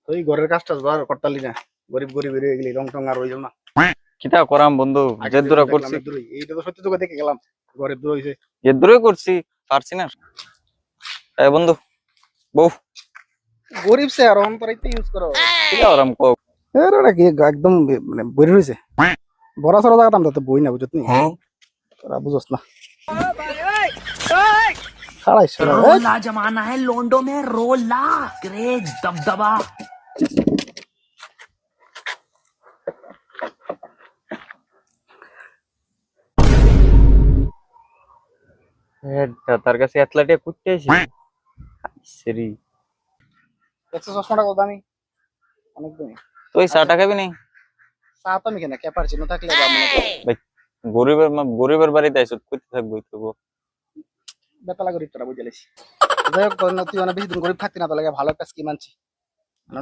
তুই ঘরের কাজটা বার করতালি না, গরিব গরিব হয়ে গেলি, রং টং আর হইল না। কিটা করাম বন্ধু, আগে যে যেরকম দূরা দেখলাম করছি এদুরই, এইটা তো সত্যি তোকে দেখে গেলাম ঘরের দূর হইছে। যে দূরে করছি পারছি না। এ বন্ধু বউ গরিব সে আর অন্তরাইতে ইউজ করো। কিটা করাম কো। এর ওটা কি একদম মানে বইরে রইছে। বড় সড়ো জায়গাটা আমরা তো বই না, বুঝত নি? তোরা বুঝছ না। খাড়াই সরা रोला जमाना है लोंडो में रोला क्रेज दबदबा। তার কাছে অ্যাথলেটিক করতে আইছি সেরি। দেখছো চশমাটা কত দামি? অনেক দামি। তুই 60 টাকা খাবি নাই? চা তো আমি কেন ক্যাপারচিনো থাকলে বা মনে করো ভাই গরিবের বাড়িতে আইছত কইতে থাকবই তো। বেতলা গরিব তোরা বুঝে লেছি। যাই হোক, তুই অনেক বেশি দিন গরিব থাকতি না, তো লাগে ভালো একটা স্কিম আনছি।